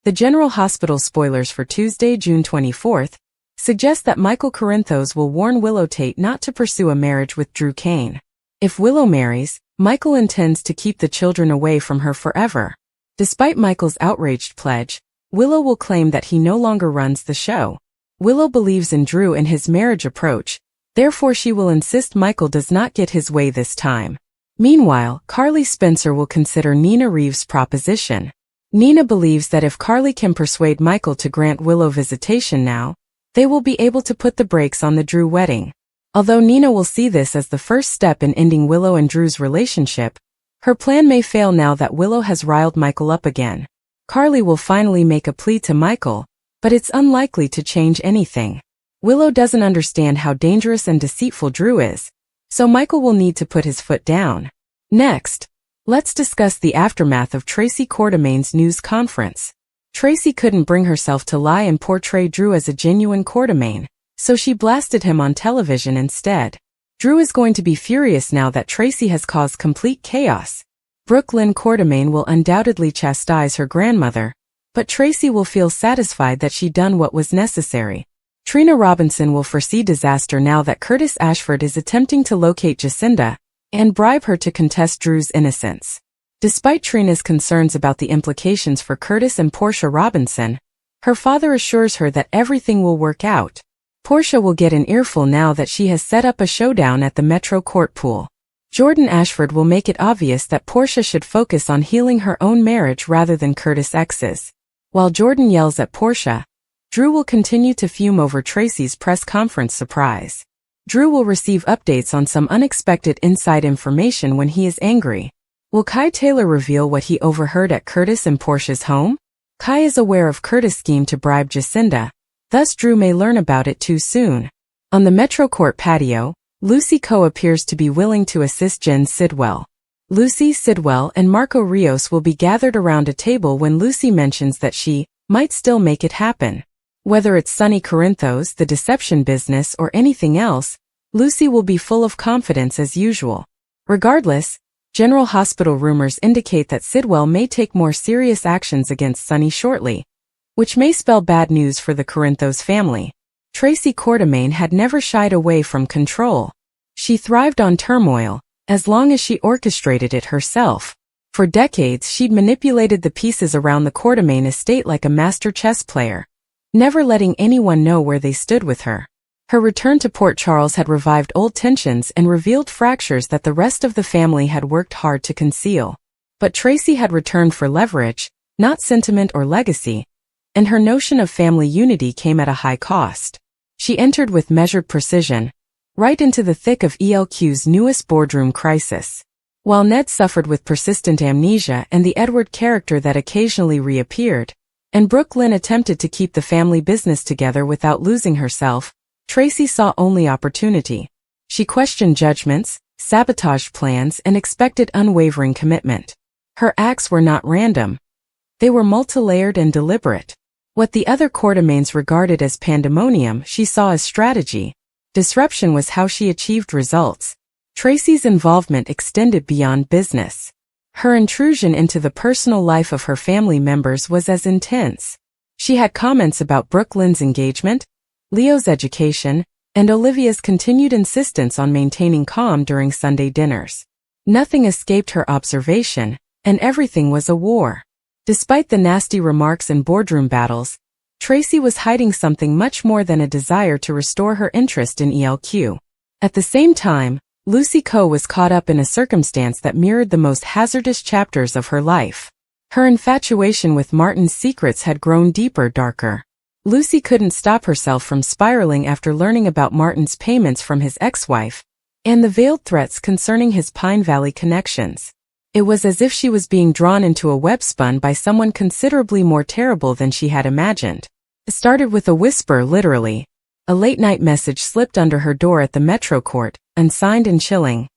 The General Hospital spoilers for Tuesday, June 24th, suggest that Michael Corinthos will warn Willow Tate not to pursue a marriage with Drew Kane. If Willow marries, Michael intends to keep the children away from her forever. Despite Michael's outraged pledge, Willow will claim that he no longer runs the show. Willow believes in Drew and his marriage approach, therefore she will insist Michael does not get his way this time. Meanwhile, Carly Spencer will consider Nina Reeves' proposition. Nina believes that if Carly can persuade Michael to grant Willow visitation now, they will be able to put the brakes on the Drew wedding. Although Nina will see this as the first step in ending Willow and Drew's relationship, her plan may fail now that Willow has riled Michael up again. Carly will finally make a plea to Michael, but it's unlikely to change anything. Willow doesn't understand how dangerous and deceitful Drew is, so Michael will need to put his foot down. Next, let's discuss the aftermath of Tracy Quartermain's news conference. Tracy couldn't bring herself to lie and portray Drew as a genuine Quartermain, so she blasted him on television instead. Drew is going to be furious now that Tracy has caused complete chaos. Brooke Lynn Quartermain will undoubtedly chastise her grandmother, but Tracy will feel satisfied that she done what was necessary. Trina Robinson will foresee disaster now that Curtis Ashford is attempting to locate Jacinda and bribe her to contest Drew's innocence. Despite Trina's concerns about the implications for Curtis and Portia Robinson, her father assures her that everything will work out. Portia will get an earful now that she has set up a showdown at the Metro Court pool. Jordan Ashford will make it obvious that Portia should focus on healing her own marriage rather than Curtis' ex's. While Jordan yells at Portia, Drew will continue to fume over Tracy's press conference surprise. Drew will receive updates on some unexpected inside information when he is angry. Will Kai Taylor reveal what he overheard at Curtis and Portia's home? Kai is aware of Curtis' scheme to bribe Jacinda, thus Drew may learn about it too soon. On the Metro Court patio, Lucy Coe appears to be willing to assist Jen Sidwell. Lucy, Sidwell, and Marco Rios will be gathered around a table when Lucy mentions that she might still make it happen. Whether it's Sonny Corinthos, the deception business, or anything else, Lucy will be full of confidence as usual. Regardless, General Hospital rumors indicate that Sidwell may take more serious actions against Sonny shortly, which may spell bad news for the Corinthos family. Tracy Quartermain had never shied away from control. She thrived on turmoil, as long as she orchestrated it herself. For decades she'd manipulated the pieces around the Quartermain estate like a master chess player, never letting anyone know where they stood with her. Her return to Port Charles had revived old tensions and revealed fractures that the rest of the family had worked hard to conceal. But Tracy had returned for leverage, not sentiment or legacy, and her notion of family unity came at a high cost. She entered with measured precision, right into the thick of ELQ's newest boardroom crisis. While Ned suffered with persistent amnesia and the Edward character that occasionally reappeared, and Brooke Lynn attempted to keep the family business together without losing herself, Tracy saw only opportunity. She questioned judgments, sabotaged plans, and expected unwavering commitment. Her acts were not random. They were multi-layered and deliberate. What the other Quartermains regarded as pandemonium, she saw as strategy. Disruption was how she achieved results. Tracy's involvement extended beyond business. Her intrusion into the personal life of her family members was as intense. She had comments about Brooke Lynn's engagement, Leo's education, and Olivia's continued insistence on maintaining calm during Sunday dinners. Nothing escaped her observation, and everything was a war. Despite the nasty remarks and boardroom battles, Tracy was hiding something much more than a desire to restore her interest in ELQ. At the same time, Lucy Coe was caught up in a circumstance that mirrored the most hazardous chapters of her life. Her infatuation with Martin's secrets had grown deeper, darker. Lucy couldn't stop herself from spiraling after learning about Martin's payments from his ex-wife, and the veiled threats concerning his Pine Valley connections. It was as if she was being drawn into a web spun by someone considerably more terrible than she had imagined. It started with a whisper, literally. A late-night message slipped under her door at the Metro Court, unsigned and chilling.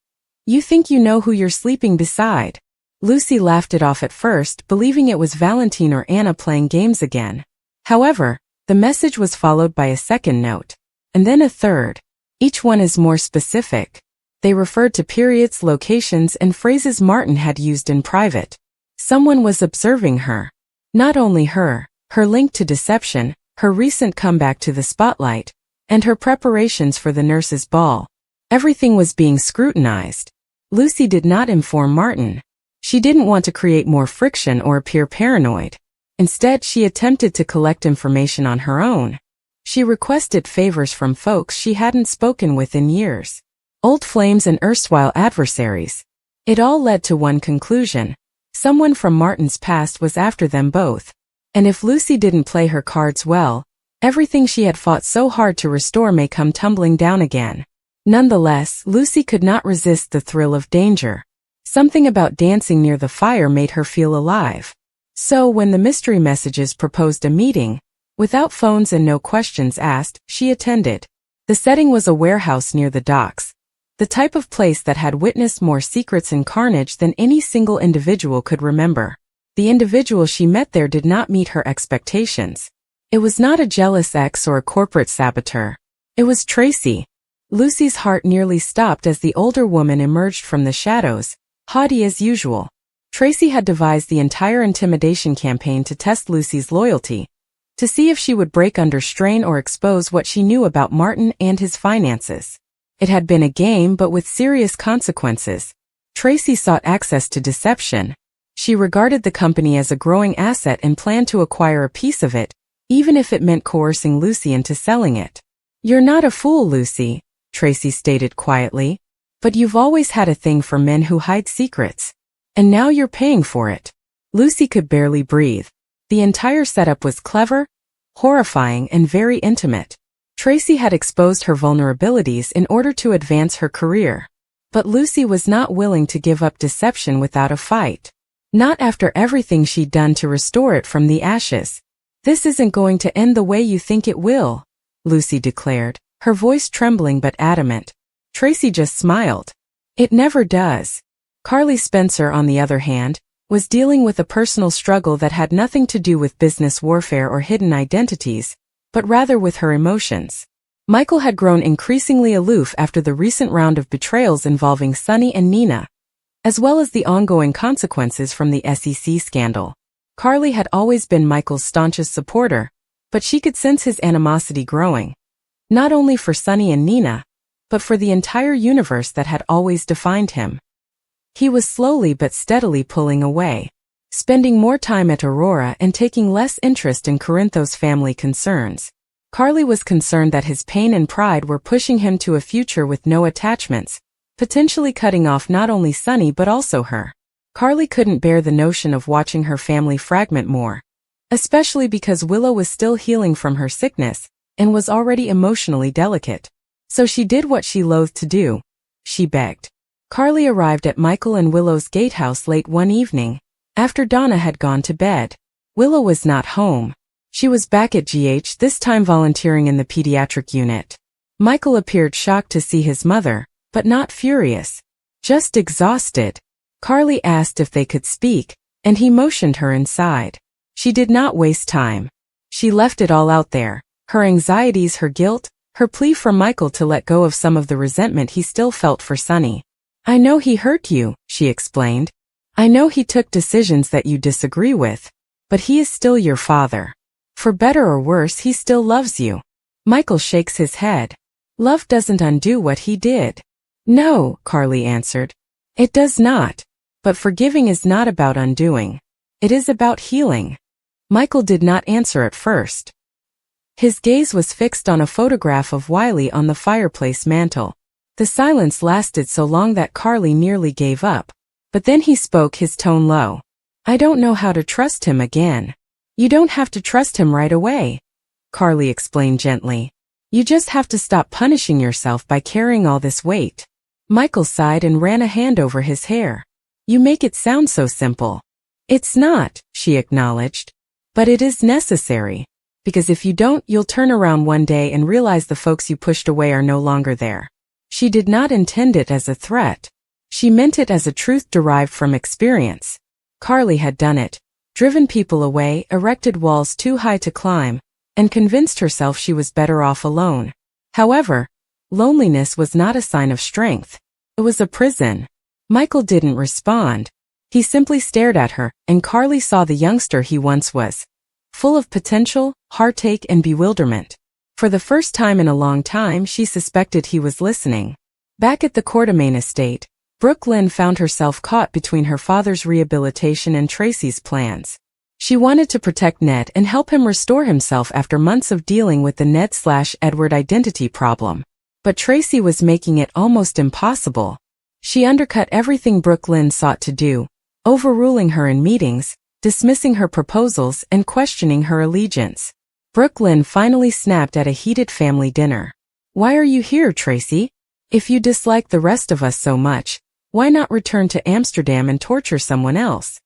"You think you know who you're sleeping beside?" Lucy laughed it off at first, believing it was Valentine or Anna playing games again. However, the message was followed by a second note, and then a third. Each one is more specific. They referred to periods, locations, and phrases Martin had used in private. Someone was observing her. Not only her, her link to deception, her recent comeback to the spotlight, and her preparations for the nurse's ball. Everything was being scrutinized. Lucy did not inform Martin. She didn't want to create more friction or appear paranoid. Instead, she attempted to collect information on her own. She requested favors from folks she hadn't spoken with in years. Old flames and erstwhile adversaries. It all led to one conclusion. Someone from Martin's past was after them both. And if Lucy didn't play her cards well, everything she had fought so hard to restore may come tumbling down again. Nonetheless, Lucy could not resist the thrill of danger. Something about dancing near the fire made her feel alive. So when the mystery messages proposed a meeting, without phones and no questions asked, she attended. The setting was a warehouse near the docks, the type of place that had witnessed more secrets and carnage than any single individual could remember. The individual she met there did not meet her expectations. It was not a jealous ex or a corporate saboteur. It was Tracy. Lucy's heart nearly stopped as the older woman emerged from the shadows, haughty as usual. Tracy had devised the entire intimidation campaign to test Lucy's loyalty, to see if she would break under strain or expose what she knew about Martin and his finances. It had been a game but with serious consequences. Tracy sought access to deception. She regarded the company as a growing asset and planned to acquire a piece of it, even if it meant coercing Lucy into selling it. "You're not a fool, Lucy," Tracy stated quietly. "But you've always had a thing for men who hide secrets. And now you're paying for it." Lucy could barely breathe. The entire setup was clever, horrifying, and very intimate. Tracy had exposed her vulnerabilities in order to advance her career. But Lucy was not willing to give up deception without a fight. Not after everything she'd done to restore it from the ashes. "This isn't going to end the way you think it will," Lucy declared, her voice trembling but adamant. Tracy just smiled. "It never does." Carly Spencer, on the other hand, was dealing with a personal struggle that had nothing to do with business warfare or hidden identities, but rather with her emotions. Michael had grown increasingly aloof after the recent round of betrayals involving Sonny and Nina, as well as the ongoing consequences from the SEC scandal. Carly had always been Michael's staunchest supporter, but she could sense his animosity growing. Not only for Sonny and Nina, but for the entire universe that had always defined him. He was slowly but steadily pulling away, spending more time at Aurora and taking less interest in Corinthos' family concerns. Carly was concerned that his pain and pride were pushing him to a future with no attachments, potentially cutting off not only Sonny but also her. Carly couldn't bear the notion of watching her family fragment more, especially because Willow was still healing from her sickness and was already emotionally delicate. So she did what she loathed to do. She begged. Carly arrived at Michael and Willow's gatehouse late one evening, after Donna had gone to bed. Willow was not home. She was back at GH, this time volunteering in the pediatric unit. Michael appeared shocked to see his mother, but not furious. Just exhausted. Carly asked if they could speak, and he motioned her inside. She did not waste time. She left it all out there. Her anxieties, her guilt, her plea for Michael to let go of some of the resentment he still felt for Sonny. "I know he hurt you," she explained. "I know he took decisions that you disagree with. But he is still your father. For better or worse, he still loves you." Michael shakes his head. "Love doesn't undo what he did." "No," Carly answered. "It does not. But forgiving is not about undoing. It is about healing." Michael did not answer at first. His gaze was fixed on a photograph of Wiley on the fireplace mantel. The silence lasted so long that Carly nearly gave up. But then he spoke, his tone low. "I don't know how to trust him again." "You don't have to trust him right away," Carly explained gently. "You just have to stop punishing yourself by carrying all this weight." Michael sighed and ran a hand over his hair. "You make it sound so simple." "It's not," she acknowledged. "But it is necessary. Because if you don't, you'll turn around one day and realize the folks you pushed away are no longer there." She did not intend it as a threat. She meant it as a truth derived from experience. Carly had done it, driven people away, erected walls too high to climb, and convinced herself she was better off alone. However, loneliness was not a sign of strength. It was a prison. Michael didn't respond. He simply stared at her, and Carly saw the youngster he once was. full of potential, heartache, and bewilderment. For the first time in a long time, she suspected he was listening. Back at the Quartermain estate, Brooke Lynn found herself caught between her father's rehabilitation and Tracy's plans. She wanted to protect Ned and help him restore himself after months of dealing with the Ned/Edward identity problem. But Tracy was making it almost impossible. She undercut everything Brooke Lynn sought to do, overruling her in meetings, dismissing her proposals, and questioning her allegiance. Brooke Lynn finally snapped at a heated family dinner. "Why are you here, Tracy? If you dislike the rest of us so much, why not return to Amsterdam and torture someone else?"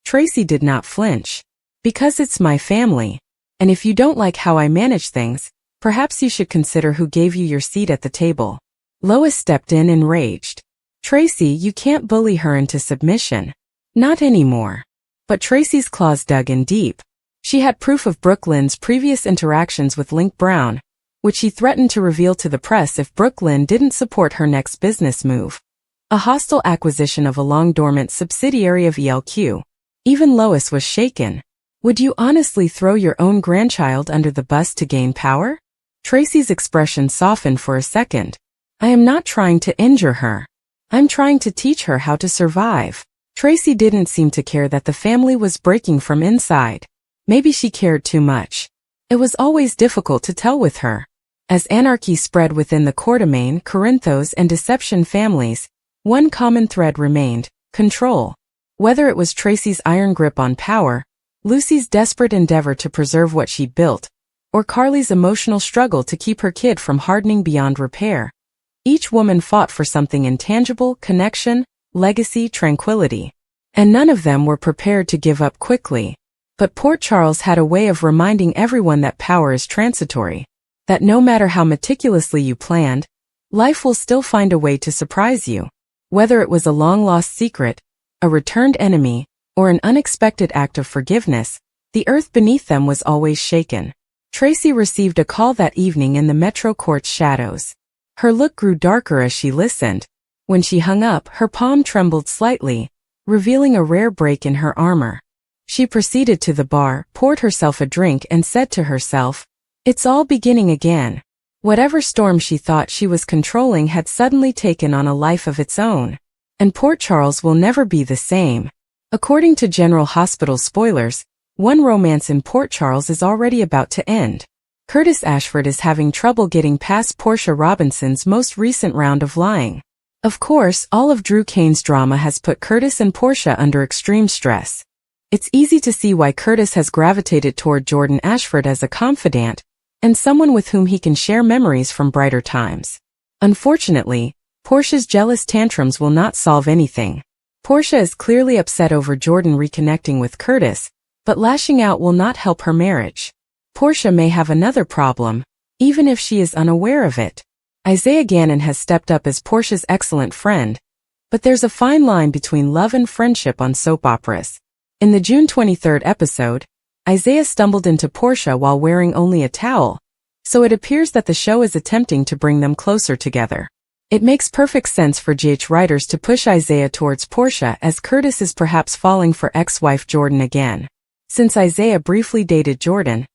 Tracy did not flinch. "Because it's my family. And if you don't like how I manage things, perhaps you should consider who gave you your seat at the table." Lois stepped in enraged. "Tracy, you can't bully her into submission. Not anymore." But Tracy's claws dug in deep. She had proof of Brooke Lynn's previous interactions with Link Brown, which she threatened to reveal to the press if Brooke Lynn didn't support her next business move. A hostile acquisition of a long-dormant subsidiary of ELQ. Even Lois was shaken. "Would you honestly throw your own grandchild under the bus to gain power?" Tracy's expression softened for a second. "I am not trying to injure her. I'm trying to teach her how to survive." Tracy didn't seem to care that the family was breaking from inside. Maybe she cared too much. It was always difficult to tell with her. As anarchy spread within the Quartermain, Corinthos, and Deception families, one common thread remained: control. Whether it was Tracy's iron grip on power, Lucy's desperate endeavor to preserve what she'd built, or Carly's emotional struggle to keep her kid from hardening beyond repair, each woman fought for something intangible: connection, legacy, tranquility. And none of them were prepared to give up quickly. But Port Charles had a way of reminding everyone that power is transitory, that no matter how meticulously you planned, life will still find a way to surprise you. Whether it was a long-lost secret, a returned enemy, or an unexpected act of forgiveness, the earth beneath them was always shaken. Tracy received a call that evening in the Metro Court's shadows. Her look grew darker as she listened. When she hung up, her palm trembled slightly, revealing a rare break in her armor. She proceeded to the bar, poured herself a drink, and said to herself, "It's all beginning again." Whatever storm she thought she was controlling had suddenly taken on a life of its own. And Port Charles will never be the same. According to General Hospital spoilers, one romance in Port Charles is already about to end. Curtis Ashford is having trouble getting past Portia Robinson's most recent round of lying. Of course, all of Drew Kane's drama has put Curtis and Portia under extreme stress. It's easy to see why Curtis has gravitated toward Jordan Ashford as a confidant, and someone with whom he can share memories from brighter times. Unfortunately, Portia's jealous tantrums will not solve anything. Portia is clearly upset over Jordan reconnecting with Curtis, but lashing out will not help her marriage. Portia may have another problem, even if she is unaware of it. Isaiah Gannon has stepped up as Portia's excellent friend, but there's a fine line between love and friendship on soap operas. In the June 23rd episode, Isaiah stumbled into Portia while wearing only a towel, so it appears that the show is attempting to bring them closer together. It makes perfect sense for GH writers to push Isaiah towards Portia, as Curtis is perhaps falling for ex-wife Jordan again. Since Isaiah briefly dated Jordan,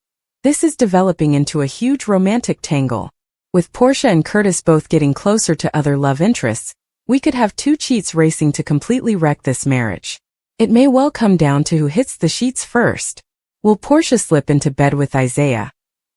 this is developing into a huge romantic tangle. With Portia and Curtis both getting closer to other love interests, we could have two cheats racing to completely wreck this marriage. It may well come down to who hits the sheets first. Will Portia slip into bed with Isaiah,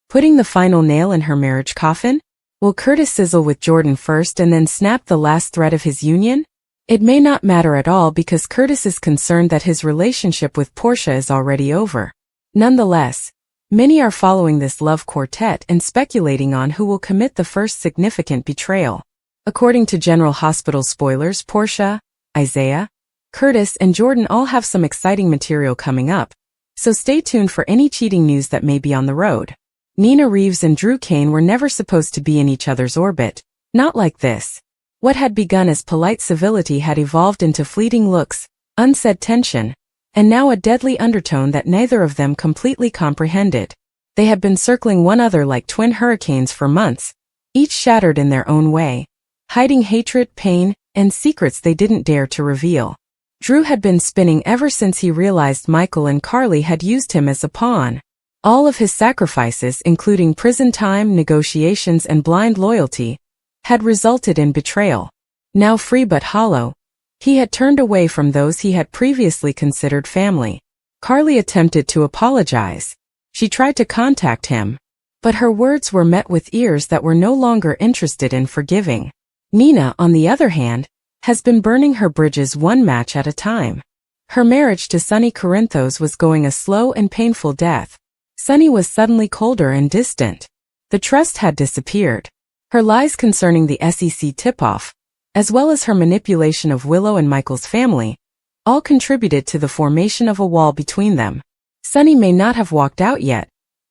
putting the final nail in her marriage coffin? Will Curtis sizzle with Jordan first and then snap the last thread of his union? It may not matter at all because Curtis is concerned that his relationship with Portia is already over. Nonetheless, many are following this love quartet and speculating on who will commit the first significant betrayal. According to General Hospital spoilers, Portia, Isaiah, Curtis, and Jordan all have some exciting material coming up, so stay tuned for any cheating news that may be on the road. Nina Reeves and Drew Kane were never supposed to be in each other's orbit, not like this. What had begun as polite civility had evolved into fleeting looks, unsaid tension, and now a deadly undertone that neither of them completely comprehended. They had been circling one another like twin hurricanes for months, each shattered in their own way, hiding hatred, pain, and secrets they didn't dare to reveal. Drew had been spinning ever since he realized Michael and Carly had used him as a pawn. All of his sacrifices, including prison time, negotiations, and blind loyalty, had resulted in betrayal. Now free but hollow, he had turned away from those he had previously considered family. Carly attempted to apologize. She tried to contact him, but her words were met with ears that were no longer interested in forgiving. Nina, on the other hand, has been burning her bridges one match at a time. Her marriage to Sonny Corinthos was going a slow and painful death. Sonny was suddenly colder and distant. The trust had disappeared. Her lies concerning the SEC tip-off, as well as her manipulation of Willow and Michael's family, all contributed to the formation of a wall between them. Sonny may not have walked out yet,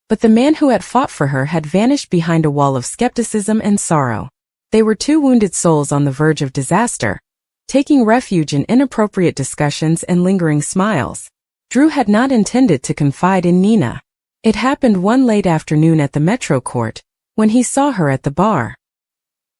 but the man who had fought for her had vanished behind a wall of skepticism and sorrow. They were two wounded souls on the verge of disaster, taking refuge in inappropriate discussions and lingering smiles. Drew had not intended to confide in Nina. It happened one late afternoon at the Metro Court, when he saw her at the bar.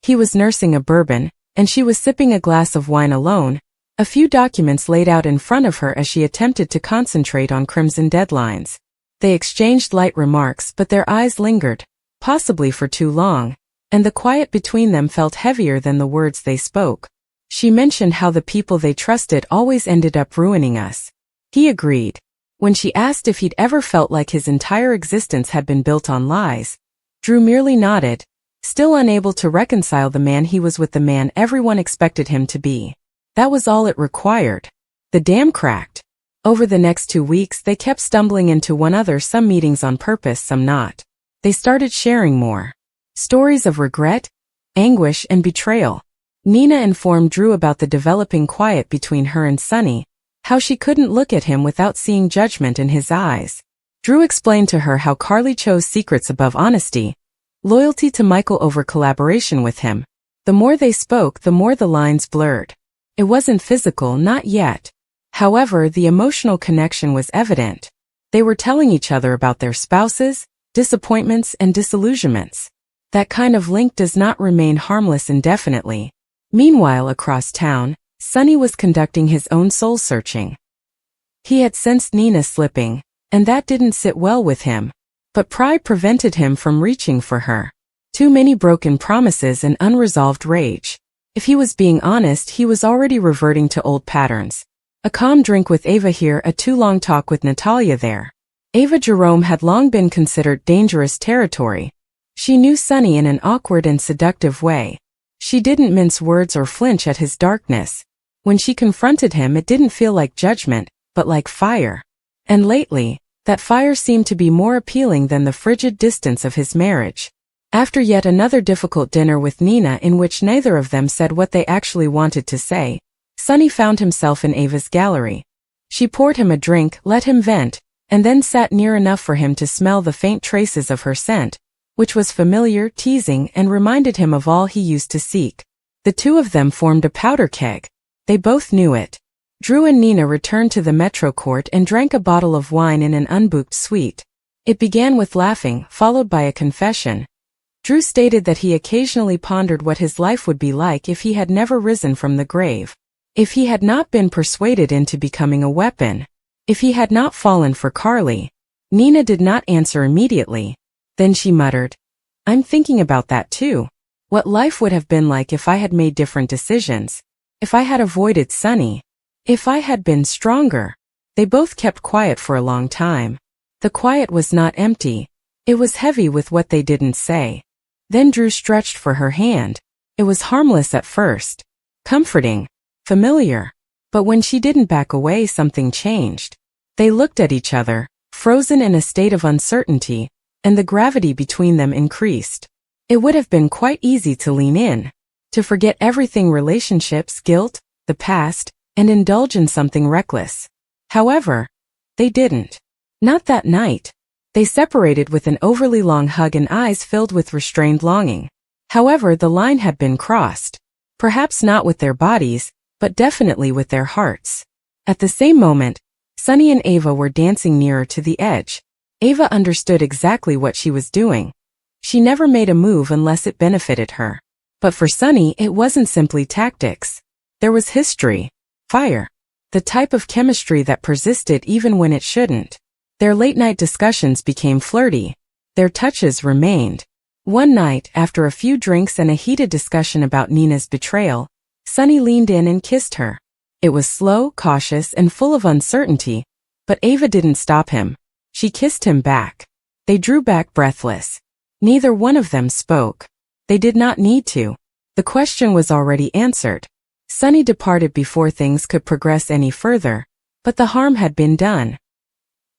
He was nursing a bourbon, and she was sipping a glass of wine alone, a few documents laid out in front of her as she attempted to concentrate on crimson deadlines. They exchanged light remarks, but their eyes lingered, possibly for too long, and the quiet between them felt heavier than the words they spoke. She mentioned how the people they trusted always ended up ruining us. He agreed. When she asked if he'd ever felt like his entire existence had been built on lies, Drew merely nodded, still unable to reconcile the man he was with the man everyone expected him to be. That was all it required. The dam cracked. Over the next 2 weeks they kept stumbling into one another, some meetings on purpose, some not. They started sharing more stories of regret, anguish, and betrayal. Nina informed Drew about the developing quiet between her and Sonny, how she couldn't look at him without seeing judgment in his eyes. Drew explained to her how Carly chose secrets above honesty, loyalty to Michael over collaboration with him. The more they spoke, the more the lines blurred. It wasn't physical, not yet. However, the emotional connection was evident. They were telling each other about their spouses, disappointments, and disillusionments. That kind of link does not remain harmless indefinitely. Meanwhile, across town, Sonny was conducting his own soul-searching. He had sensed Nina slipping, and that didn't sit well with him. But pride prevented him from reaching for her. Too many broken promises and unresolved rage. If he was being honest, he was already reverting to old patterns. A calm drink with Ava here, a too-long talk with Natalia there. Ava Jerome had long been considered dangerous territory. She knew Sonny in an awkward and seductive way. She didn't mince words or flinch at his darkness. When she confronted him, it didn't feel like judgment, but like fire. And lately, that fire seemed to be more appealing than the frigid distance of his marriage. After yet another difficult dinner with Nina in which neither of them said what they actually wanted to say, Sonny found himself in Ava's gallery. She poured him a drink, let him vent, and then sat near enough for him to smell the faint traces of her scent, which was familiar, teasing, and reminded him of all he used to seek. The two of them formed a powder keg. They both knew it. Drew and Nina returned to the Metro Court and drank a bottle of wine in an unbooked suite. It began with laughing, followed by a confession. Drew stated that he occasionally pondered what his life would be like if he had never risen from the grave. If he had not been persuaded into becoming a weapon. If he had not fallen for Carly. Nina did not answer immediately. Then she muttered, "I'm thinking about that too. What life would have been like if I had made different decisions. If I had avoided Sonny. If I had been stronger." They both kept quiet for a long time. The quiet was not empty. It was heavy with what they didn't say. Then Drew stretched for her hand. It was harmless at first. Comforting. Familiar. But when she didn't back away, something changed. They looked at each other, frozen in a state of uncertainty, and the gravity between them increased. It would have been quite easy to lean in, to forget everything, relationships, guilt, the past, and indulge in something reckless. However, they didn't. Not that night. They separated with an overly long hug and eyes filled with restrained longing. However, the line had been crossed. Perhaps not with their bodies, but definitely with their hearts. At the same moment, Sonny and Ava were dancing nearer to the edge. Ava understood exactly what she was doing. She never made a move unless it benefited her. But for Sonny, it wasn't simply tactics. There was history. Fire. The type of chemistry that persisted even when it shouldn't. Their late-night discussions became flirty. Their touches remained. One night, after a few drinks and a heated discussion about Nina's betrayal, Sunny leaned in and kissed her. It was slow, cautious, and full of uncertainty, but Ava didn't stop him. She kissed him back. They drew back breathless. Neither one of them spoke. They did not need to. The question was already answered. Sunny departed before things could progress any further, but the harm had been done.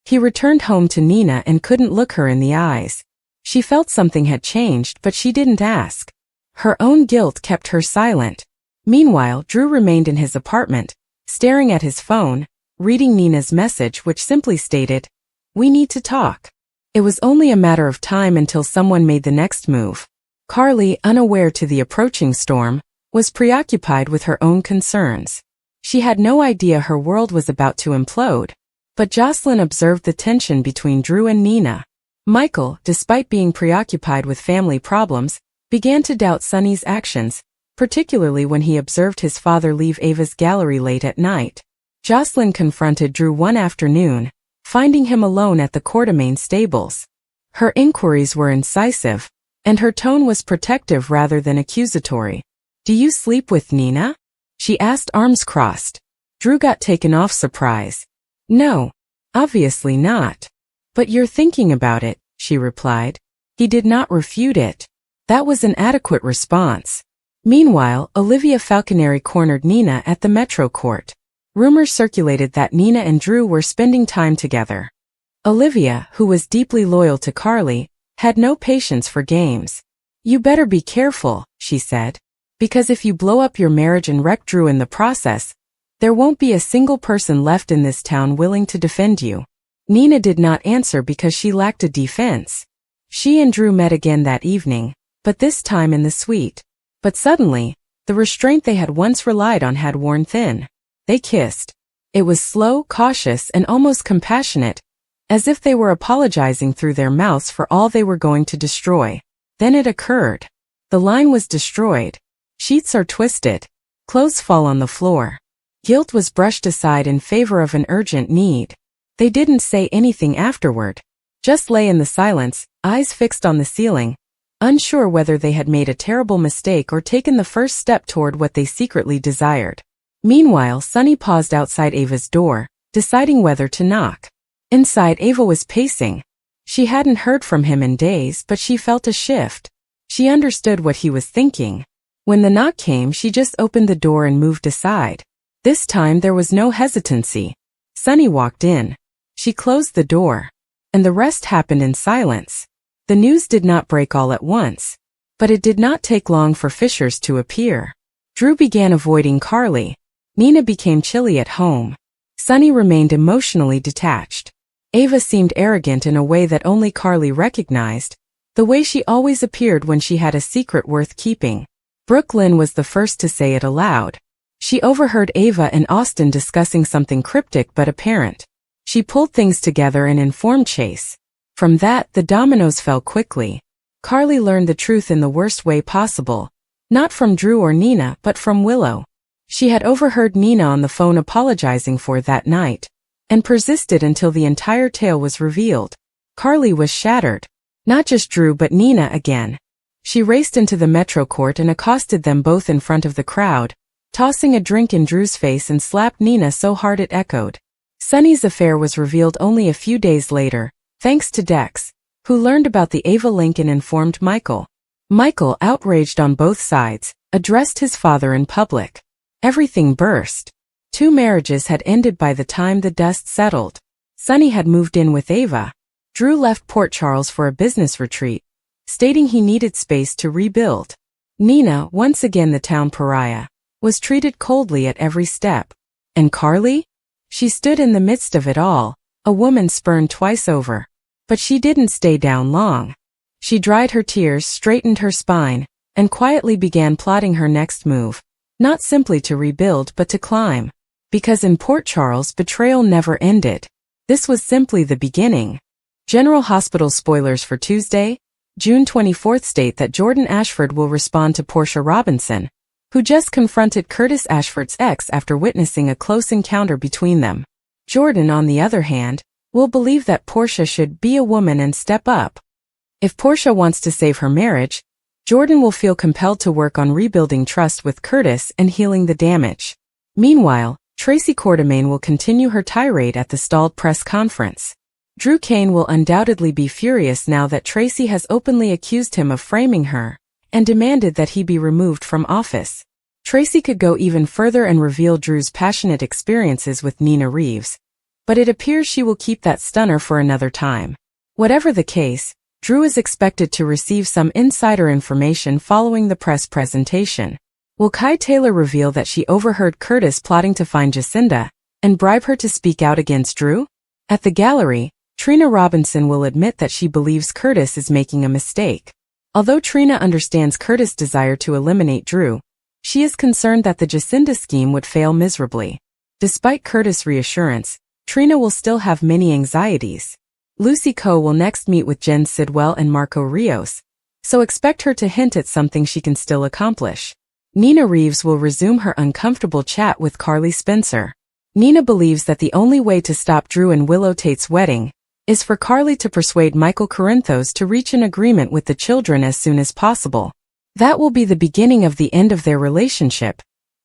He returned home to Nina and couldn't look her in the eyes. She felt something had changed, but she didn't ask. Her own guilt kept her silent. Meanwhile, Drew remained in his apartment, staring at his phone, reading Nina's message which simply stated, "We need to talk." It was only a matter of time until someone made the next move. Carly, unaware to the approaching storm, was preoccupied with her own concerns. She had no idea her world was about to implode. But Jocelyn observed the tension between Drew and Nina. Michael, despite being preoccupied with family problems, began to doubt Sunny's actions, particularly when he observed his father leave Ava's gallery late at night. Jocelyn confronted Drew one afternoon, finding him alone at the Courtemain stables. Her inquiries were incisive, and her tone was protective rather than accusatory. "Do you sleep with Nina?" she asked, arms crossed. Drew got taken off surprise. "No, obviously not. But you're thinking about it," she replied. He did not refute it. That was an adequate response. Meanwhile, Olivia Falconeri cornered Nina at the Metro Court. Rumors circulated that Nina and Drew were spending time together. Olivia, who was deeply loyal to Carly, had no patience for games. "You better be careful," she said. "Because if you blow up your marriage and wreck Drew in the process, there won't be a single person left in this town willing to defend you." Nina did not answer because she lacked a defense. She and Drew met again that evening, but this time in the suite. But suddenly, the restraint they had once relied on had worn thin. They kissed. It was slow, cautious, and almost compassionate, as if they were apologizing through their mouths for all they were going to destroy. Then it occurred. The line was destroyed. Sheets are twisted. Clothes fall on the floor. Guilt was brushed aside in favor of an urgent need. They didn't say anything afterward. Just lay in the silence, eyes fixed on the ceiling, unsure whether they had made a terrible mistake or taken the first step toward what they secretly desired. Meanwhile, Sunny paused outside Ava's door, deciding whether to knock. Inside, Ava was pacing. She hadn't heard from him in days, but she felt a shift. She understood what he was thinking. When the knock came, she just opened the door and moved aside. This time there was no hesitancy. Sunny walked in. She closed the door. And the rest happened in silence. The news did not break all at once. But it did not take long for fissures to appear. Drew began avoiding Carly. Nina became chilly at home. Sunny remained emotionally detached. Ava seemed arrogant in a way that only Carly recognized, the way she always appeared when she had a secret worth keeping. Brooklyn was the first to say it aloud. She overheard Ava and Austin discussing something cryptic but apparent. She pulled things together and informed Chase. From that, the dominoes fell quickly. Carly learned the truth in the worst way possible. Not from Drew or Nina, but from Willow. She had overheard Nina on the phone apologizing for that night, and persisted until the entire tale was revealed. Carly was shattered. Not just Drew but Nina again. She raced into the Metro Court and accosted them both in front of the crowd, tossing a drink in Drew's face and slapped Nina so hard it echoed. Sunny's affair was revealed only a few days later, thanks to Dex, who learned about the Ava link and informed Michael. Michael, outraged on both sides, addressed his father in public. Everything burst. 2 marriages had ended by the time the dust settled. Sunny had moved in with Ava. Drew left Port Charles for a business retreat, stating he needed space to rebuild. Nina, once again the town pariah, was treated coldly at every step. And Carly? She stood in the midst of it all, a woman spurned twice over. But she didn't stay down long. She dried her tears, straightened her spine, and quietly began plotting her next move, not simply to rebuild but to climb. Because in Port Charles, betrayal never ended. This was simply the beginning. General Hospital spoilers for Tuesday, June 24th state that Jordan Ashford will respond to Portia Robinson, who just confronted Curtis Ashford's ex after witnessing a close encounter between them. Jordan, on the other hand, will will believe that Portia should be a woman and step up. If Portia wants to save her marriage, Jordan will feel compelled to work on rebuilding trust with Curtis and healing the damage. Meanwhile, Tracy Quartermaine will continue her tirade at the stalled press conference. Drew Kane will undoubtedly be furious now that Tracy has openly accused him of framing her and demanded that he be removed from office. Tracy could go even further and reveal Drew's passionate experiences with Nina Reeves, but it appears she will keep that stunner for another time. Whatever the case, Drew is expected to receive some insider information following the press presentation. Will Kai Taylor reveal that she overheard Curtis plotting to find Jacinda and bribe her to speak out against Drew? At the gallery, Trina Robinson will admit that she believes Curtis is making a mistake. Although Trina understands Curtis' desire to eliminate Drew, she is concerned that the Jacinda scheme would fail miserably. Despite Curtis' reassurance, Trina will still have many anxieties. Lucy Coe will next meet with Jen Sidwell and Marco Rios, so expect her to hint at something she can still accomplish. Nina Reeves will resume her uncomfortable chat with Carly Spencer. Nina believes that the only way to stop Drew and Willow Tate's wedding is for Carly to persuade Michael Corinthos to reach an agreement with the children as soon as possible. That will be the beginning of the end of their relationship,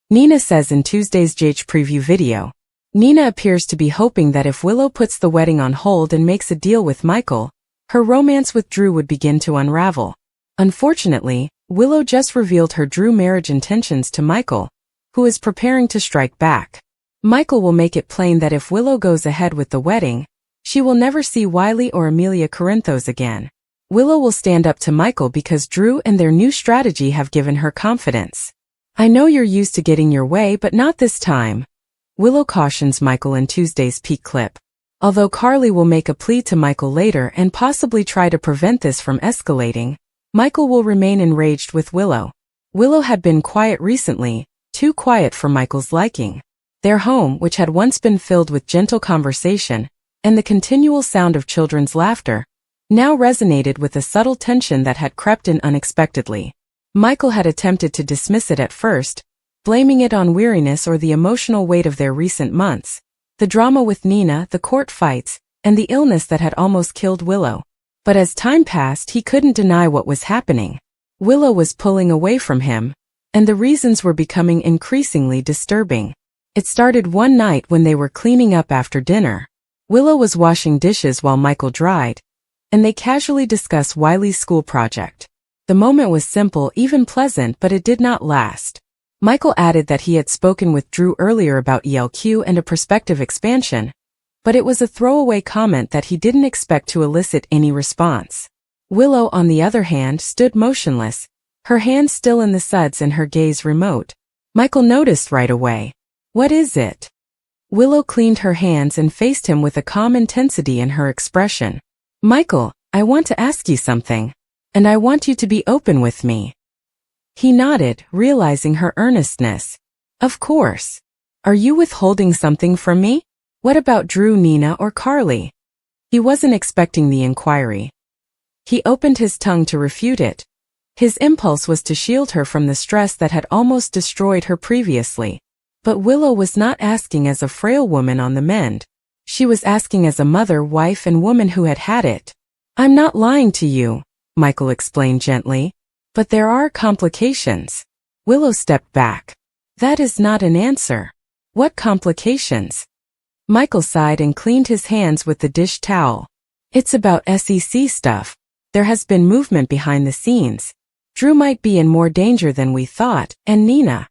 Nina says in Tuesday's JH preview video. Nina appears to be hoping that if Willow puts the wedding on hold and makes a deal with Michael, her romance with Drew would begin to unravel. Unfortunately, Willow just revealed her Drew marriage intentions to Michael, who is preparing to strike back. Michael will make it plain that if Willow goes ahead with the wedding, she will never see Wiley or Amelia Corinthos again. Willow will stand up to Michael because Drew and their new strategy have given her confidence. I know you're used to getting your way, but not this time, Willow cautions Michael in Tuesday's peak clip. Although Carly will make a plea to Michael later and possibly try to prevent this from escalating, Michael will remain enraged with Willow. Willow had been quiet recently, too quiet for Michael's liking. Their home, which had once been filled with gentle conversation and the continual sound of children's laughter, now resonated with a subtle tension that had crept in unexpectedly. Michael had attempted to dismiss it at first, blaming it on weariness or the emotional weight of their recent months, the drama with Nina, the court fights, and the illness that had almost killed Willow. But as time passed, he couldn't deny what was happening. Willow was pulling away from him, and the reasons were becoming increasingly disturbing. It started one night when they were cleaning up after dinner. Willow was washing dishes while Michael dried, and they casually discussed Wiley's school project. The moment was simple, even pleasant, but it did not last. Michael added that he had spoken with Drew earlier about ELQ and a prospective expansion, but it was a throwaway comment that he didn't expect to elicit any response. Willow, on the other hand, stood motionless, her hands still in the suds and her gaze remote. Michael noticed right away. What is it? Willow cleaned her hands and faced him with a calm intensity in her expression. Michael, I want to ask you something, and I want you to be open with me. He nodded, realizing her earnestness. Of course. Are you withholding something from me? What about Drew, Nina, or Carly? He wasn't expecting the inquiry. He opened his tongue to refute it. His impulse was to shield her from the stress that had almost destroyed her previously. But Willow was not asking as a frail woman on the mend. She was asking as a mother, wife, and woman who had had it. I'm not lying to you, Michael explained gently. But there are complications. Willow stepped back. That is not an answer. What complications? Michael sighed and cleaned his hands with the dish towel. It's about SEC stuff. There has been movement behind the scenes. Drew might be in more danger than we thought, and Nina.